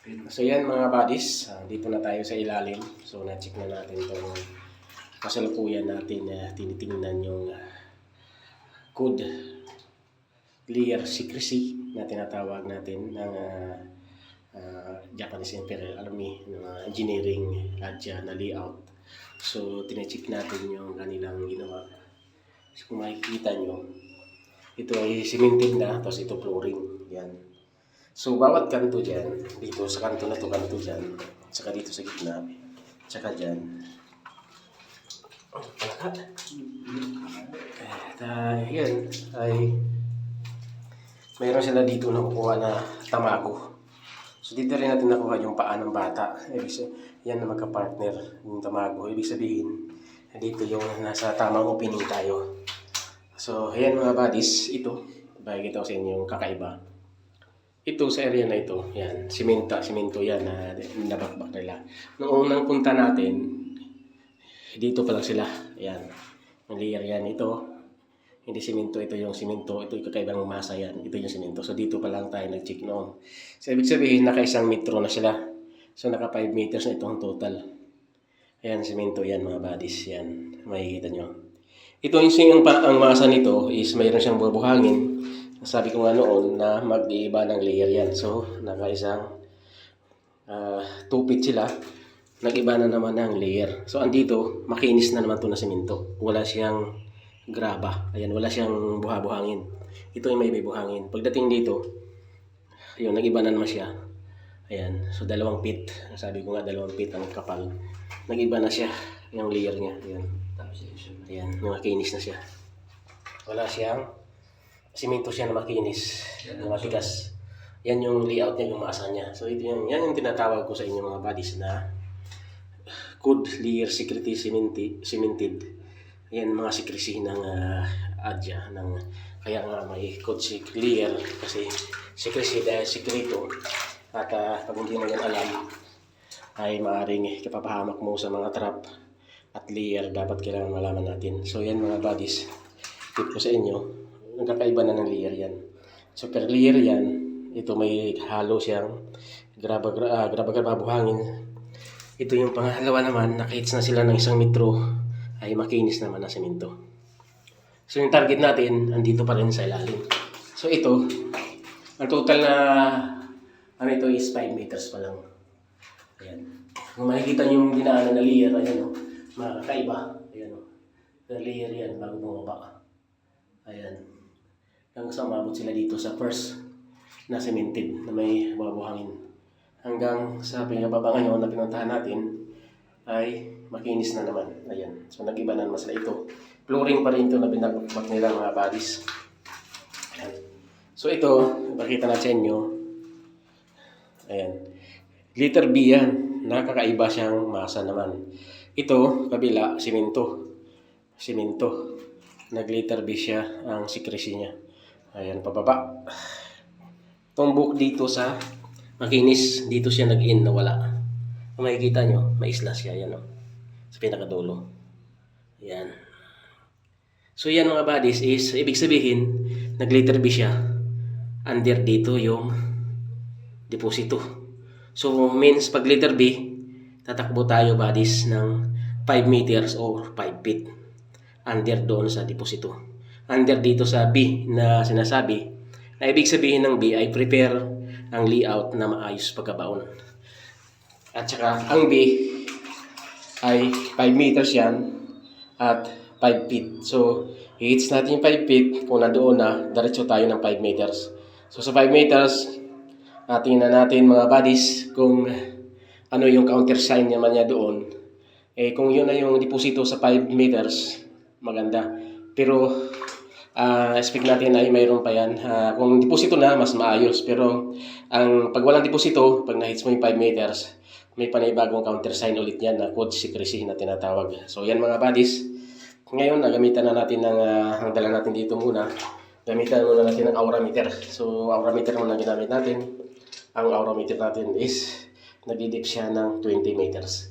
So yan mga buddies, dito na tayo sa ilalim. So na-check na natin itong kasalukuyan natin na tinitingnan yung code layer secrecy na tinatawag natin ng Japanese Imperial Army ng engineering adya na layout. So tine-check natin yung kanilang ginawa. So kung makikita nyo, ito ay cemented na, tapos ito flooring. Yan. So, bawat kanto dyan, dito sa kanto na to, kanto dyan, saka dito sa gitna, saka dyan. Yan ay mayroon sila dito na kukuha na tamago. So, dito rin natin nakuha yung paa ng bata. Yan na magka-partner yung tamago. Ibig sabihin, dito yung nasa tamang opening tayo. So, ayan mga buddies, ito, bagay ko sa inyo yung kakaiba. Ito sa area na ito, yan, simento yan na nabakbak nila. Noong unang punta natin, dito pa lang sila, yan, ang layer yan, ito, hindi simento, ito yung simento, ito yung kakaibang masa yan, ito yung simento. So dito pa lang tayo nag-check noon. So ibig sabihin, naka 1 metro na sila. So naka 5 meters na ito ang total. Ayan, simento yan mga buddies, yan, makikita nyo. Ito yung ang masa nito is mayroon siyang bubuhangin. Sabi ko nga noon na mag-iiba ng layer yan. So, naka-isang 2 feet sila. Nag-iba na naman ng layer. So, andito, makinis na naman ito na simento. Wala siyang graba. Ayan, wala siyang buha-buhangin. Ito ay may buhangin. Pagdating dito, yun, nag-iba na naman siya. Ayan, so 2 feet. Sabi ko nga 2 feet ang kapal. Nag-iba na siya, yung layer niya. Ayan, ayan, makinis na siya. Wala siyang simento siya na makinis, na matigas. Yan yung layout niya, yung masa niya. So ito yan yung tinatawag ko sa inyo mga buddies na code layer secrecy cemented. Yan mga secrecy ng adya ng kaya nga may code layer kasi secrecy dahil sekreto at pag hindi mo yan alam ay maaaring kapapahamak mo sa mga trap at layer dapat kailangan malaman natin. So yan mga buddies, tip ko sa inyo, nagkakaiba na ng layer yan. So per layer yan, ito may halo siyang graba buhangin. Ito yung pangalawa naman, nakahits na sila ng 1 metro, ay makinis naman na semento. So yung target natin, andito pa rin sa ilalim. So ito, ang total na ito is 5 meters pa lang. Ayan. Kung makikita nyo yung dinaanan na layer, ayan o, makakaiba. Ayan o, per layer yan bago bumaba. Ayan. Hanggang sa umabot sila dito sa first na cemented na may buhangin. Hanggang sa pinababa ngayon na pinuntahan natin ay makinis na naman. Ayan. So nag-iba na naman sila ito. Flooring pa rin ito na binabak nila mga buddies. Ayan. So ito, makita natin sa inyo. Ayan. Letter B yan. Nakakaiba siyang masa naman. Ito, kabila, simento. Simento. Nag-letter B siya ang secrecy niya. Ayan, pababa. Tumbok dito sa makinis. Dito siya nag-in na wala. Kung makikita nyo, may isla siya. Ayan o. Sa pinakadulo. Ayan. So yan mga buddies is, ibig sabihin, nag-letter B siya. Under dito yung deposito. So means pag letter B, tatakbo tayo buddies ng 5 meters or 5 feet. Under doon sa deposito. Under dito sa B na sinasabi, na ibig sabihin ng B ay prepare ang layout na maayos pagkabaon. At saka ang B ay 5 meters yan at 5 feet. So, i-hits natin yung 5 feet, kung nandoon na, diretso tayo ng 5 meters. So, sa 5 meters, tingnan natin mga buddies kung ano yung countersign naman niya doon. Kung yun na yung deposito sa 5 meters, maganda. Pero, expect natin ay mayroon pa yan. Kung deposito na, mas maayos. Pero, pag walang deposito, pag na-hits mo yung 5 meters, may panibagong countersign ulit yan na code secrecy na tinatawag. So, yan mga buddies. Ngayon, gamitan na natin ang dala natin dito muna. Gamitan muna natin ng aurameter. So, aurameter muna ginamit natin. Ang aurameter natin is, nagdidip siya ng 20 meters.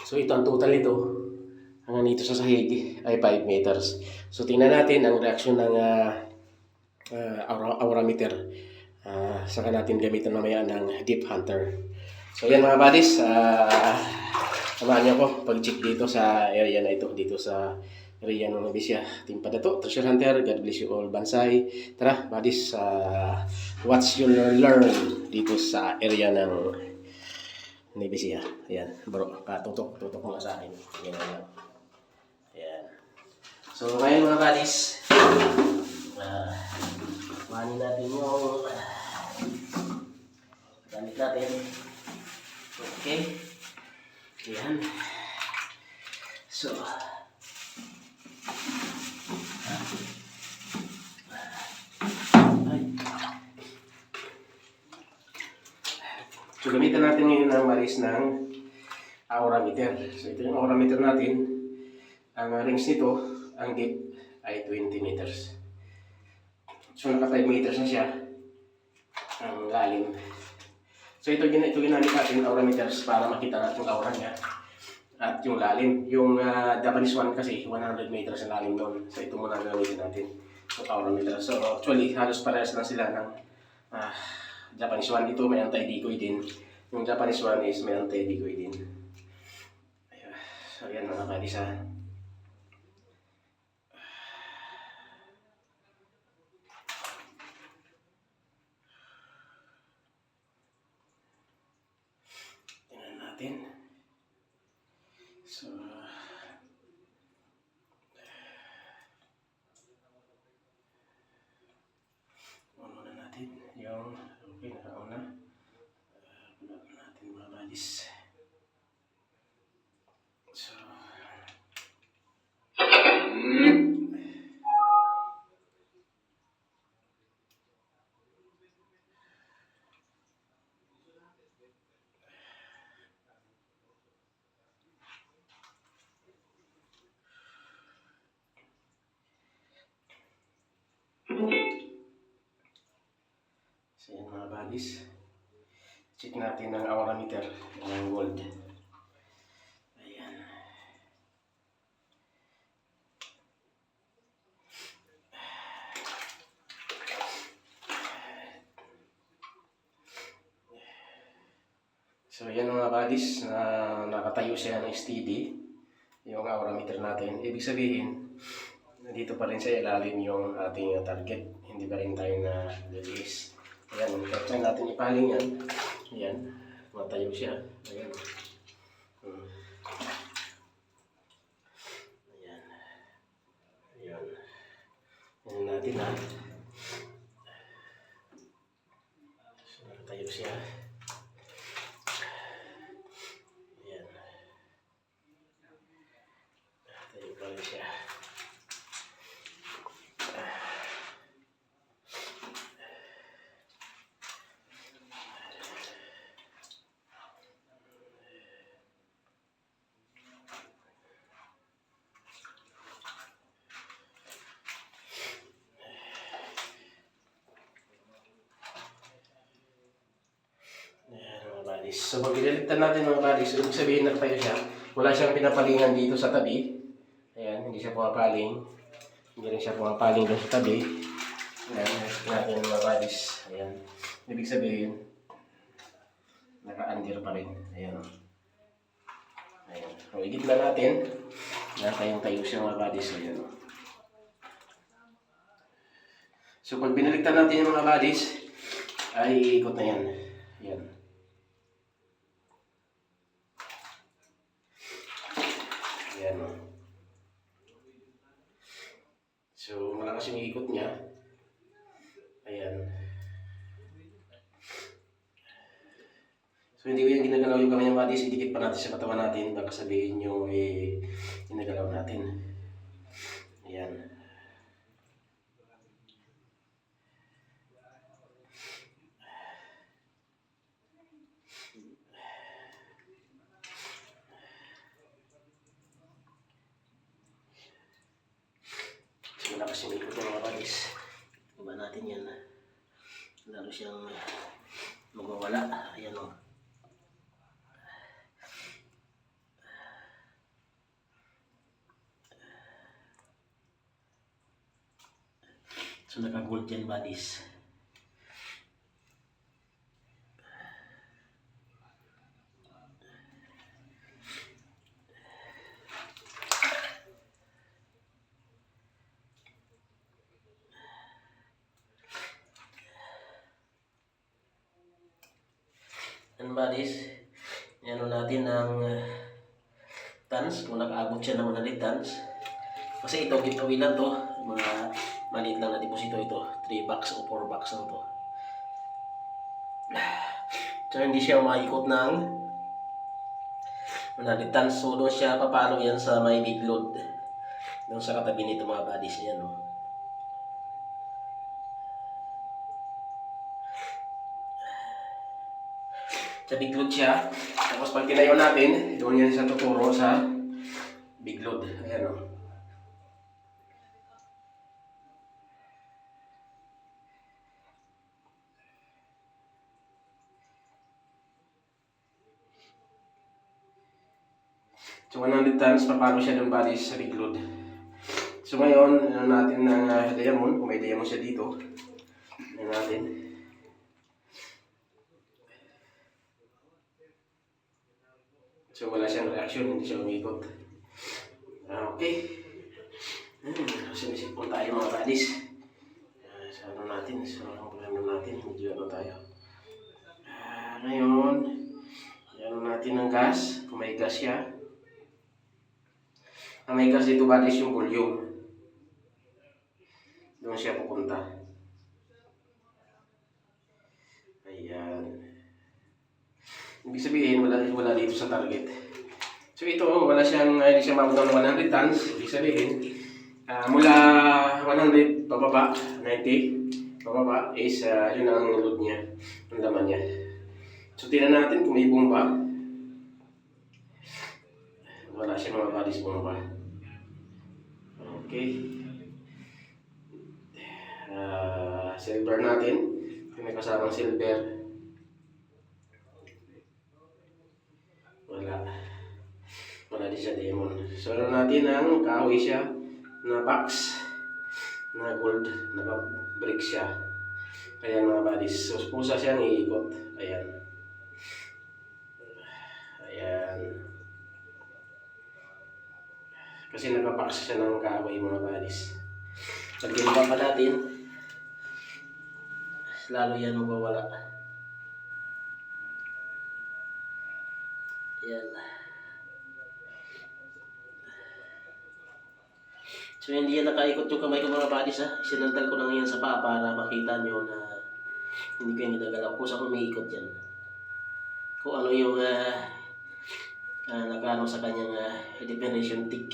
So, ito ang total ito. Hanggang dito sa sahig ay 5 meters. So tingnan natin ang reaksyon ng aurameter. Saka natin gamitan mamaya ng Deep Hunter. So yan mga buddies, samahan niyo ako pag-check dito sa area na ito, dito sa area ng Nobisya. Team Padato, Treasure Hunter, God bless you all, Bansay. Tara buddies, watch you learn dito sa area ng Nobisya. Ayan, bro, tutok mo sa akin. Ayan. Ayan. So ngayon mga buddies, kuhanin natin yung gamit natin. Okay. Ayan. So, gamitan natin ngayon ng maris ng aura meter. So ito yung aura meter natin. Ang range nito, ang deep ay 20 meters. So naka 5 meters na siya ang lalim. So ito ginamit natin aura meters para makita natin yung aura niya at yung lalim. Yung Japanese one kasi 100 meters ang lalim doon. So ito muna gamitin natin yung aura meter. So actually halos parehas lang sila ng Japanese one. Ito may anti-decoy din. Yung Japanese one is may anti-decoy din. So yan mga buddies ha. Tingnan natin. So ano na natin yung okay nakauna. Pula natin mga buddies. So yan mga buddies, check natin ang aura meter ng gold. Ayan. So yan mga buddies, nakatayo siya ng steady yung aura meter natin. Ibig sabihin, nandito pa rin sa ilalim yung ating target. Hindi pa rin tayo na release. Ayan, try natin ipaling yan. Ayan, matayo siya. Ayan. Ayan. Ayan. Ayan natin ha. So, matayo siya. Ayan. Matayo pa rin siya. So pag ililigtan natin mga buddies, ibig sabihin nakatayo siya, wala siyang pinapalingan dito sa tabi. Ayan, hindi siya pumapaling. Hindi rin siya pumapaling doon sa tabi. Ayan, ililigtan natin mga buddies. Ayan, ibig sabihin, naka-under pa rin. Ayan. Ayan, so igit na natin. Nakatayong tayo siya mga buddies. Ayan. So pag binaligtan natin yung mga buddies, ay iikot na yan. Ayan. Ayan. So, malakas yung ikot niya. Ayan. So, hindi ko yan ginagalaw yung kamay ng buddies. Idikit pa natin sa katawan natin. Baka sabihin nyo, ginagalaw natin. Ayan. Malakas yung ikot ng mga buddies. Iba natin yan. Lalo siyang magwawala. Ayan o. So naka-gold yan buddies. Yan buddies, ano natin ng tons, kung nakaabot siya ng 100 tons. Kasi ito, giveaway lang to, mga maliit lang na deposito ito, 3 bucks o 4 bucks lang to. So hindi siya maikot ng 100 tons, so doon siya papalo yan sa may big load. Doon sa katabi nito mga buddies, yan o. Sa big load siya. Tapos pag tinayo natin, doon yan siya tuturo sa big load. Ayan o. So 100 tons, papalo siya doon buddies sa big load. So ngayon, ano natin ng diamond, kung may diamond siya dito. Ano natin. So wala siyang reaction, hindi siya umikot. Okay. Sinisipon tayo mga buddies. Sa ano natin, sa ano natin, medyo ano tayo. Ngayon, ano natin ng gas, kung may gas siya. Ang may gas dito buddies yung volume. Doon siya pupunta. Ayan. Ibig sabihin, wala dito sa target. So ito, wala siyang, hindi siya mabot ng 100 tons. Ibig sabihin, mula 100 pababa, 90 pababa is yun ang load niya, ang laman niya. So tingnan natin kung may bomba. Wala siya mga buddies bomba. Okay. Silver natin. Kung may kasamang silver. Wala din siya diamond. So ano natin ang kahoy siya na box na gold, naka-brick siya. Ayan mga buddies. So pusa siyang iikot. Ayan. Ayan. Kasi naka-box siya ng kahoy mga buddies. Pag ginawa pa natin, lalo yan mawawala. Ayan. So hindi yan nakaikot yung kamay ko mga buddies ha. Sinandal ko lang yan sa paa para makita nyo na hindi ko yung ginagalaw. Kusa kung may ikot yan. Kung ano yung nakano sa kanyang definition tick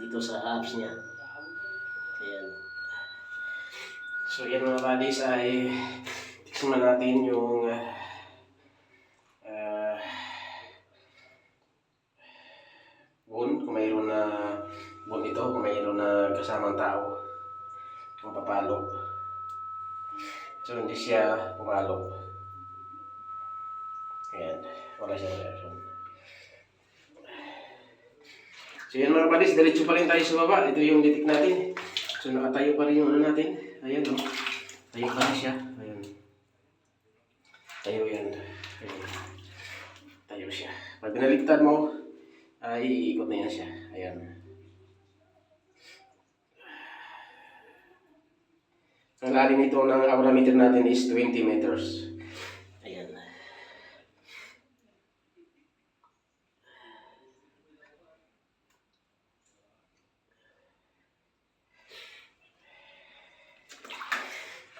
dito sa apps niya. Ayan. So yan mga buddies ay tikman natin yung bone, kung mayroon na bone ito, kung mayroon na kasamang tao kung papalo. So hindi siya pumalo. Ayan, wala siyang reaction. So yan mga buddies, diretso pa rin tayo sa baba. Ito yung detect natin. So nakatayo pa rin yung ano natin. Ayan o. Tayo pa rin siya. Ayan. Tayo yan. Ayan. Tayo siya. Pag binaligtad mo, ay iikot na yan siya. Ayan. Ang lalim nito ng aurameter natin is 20 meters. Ayan.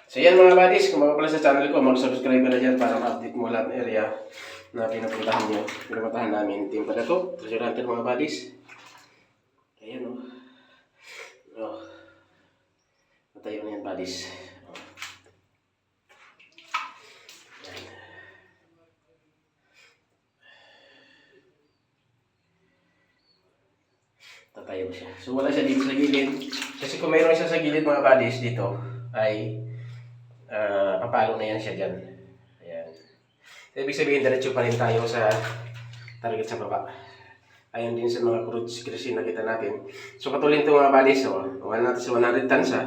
So yan mga buddies, kung mga pala sa channel ko, mag-subscribe na dyan para ma-update mo lahat ng area na pinupuntahan nyo. Pinupuntahan namin team pala to. Treasure hunter mga buddies. Ayan o. Oh. Natayo na yan buddies. Oh. Tatayo siya. So wala siya dito sa gilid. Kasi kung mayroon siya sa gilid mga buddies dito, ay papalo na yan siya dyan. Ayan. So, ibig sabihin, diretso pa rin tayo sa target sa baba. Ayon din sa mga cruise na kita natin. So patuloy ito mga buddies. So, wala natin sa 100 tons ha.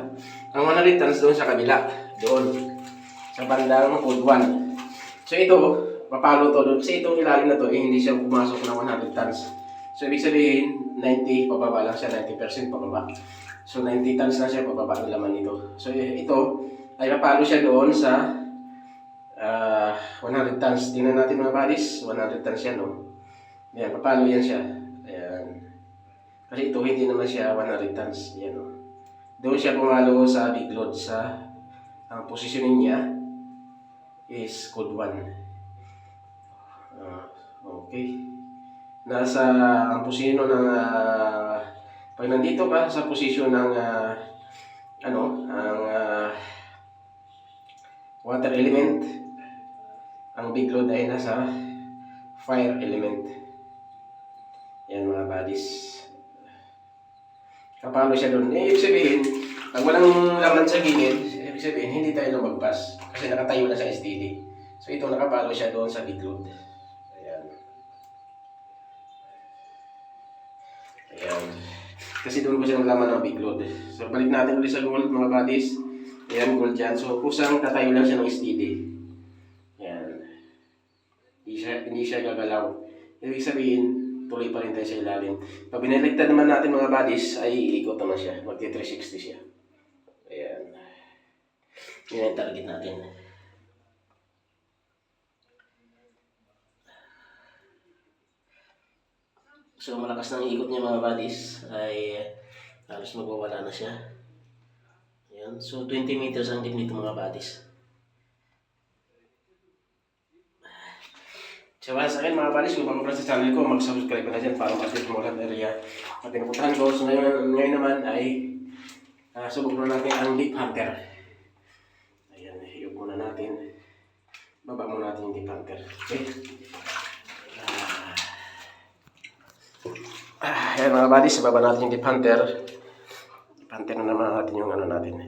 Ang 100 tons doon sa kabila. Doon. Sa bandang code 1. So ito, papalo to doon. Kasi itong ilalim na to, hindi siya pumasok ng 100 tons. So ibig sabihin, 90 pababa lang siya, 90% pababa. So 90 tons na siya, pababa ng laman nito. So ito, ay papalo siya doon sa 100 tons. Tingnan natin mga buddies, 100 tons yan, no? Ayan, paano yan siya? Ayan. Kasi ito, hindi naman siya 100 tons. Ayan, no? Doon siya pumalo sa big load sa ang positioning niya is code 1. Okay. Nasa ang posisyon ng pag nandito ka sa posisyon ng water element, ang big load ay nasa fire element. Yan mga buddies. Kapalo siya doon. Ibig sabihin, pag walang laman sa gilid, ibig sabihin, hindi tayo lumagpas. Kasi nakatayo na sa STD. So ito, nakapalo siya doon sa big load. Ayan. Ayan. Kasi doon ko siya nalaman ng big load. So balik natin ulit sa gold mga buddies. Ayan, gold dyan. So kusang tatayo lang siya ng STD. Ayan. Hindi siya gagalaw. Ibig sabihin, tuloy pa rin tayo sa ilalim. Pag biniligtad naman natin mga buddies, ay iikot naman siya. Magti-360 siya. Ayan. Yan ang target natin. So malakas ng ikot niya mga buddies ay halos magwawala na siya. Ayan. So 20 meters ang tip nito mga buddies. So once again mga buddies, kung bago ka sa channel ko, mag-subscribe na dyan para ma-update mo lang area at pinupuntahan ko. So ngayon naman ay subok na natin ang deep hunter. Ayan, hiyog muna natin. Baba muna natin yung deep hunter. Okay. Ayan mga buddies, baba natin yung deep hunter. Deep hunter na naman natin yung ano natin.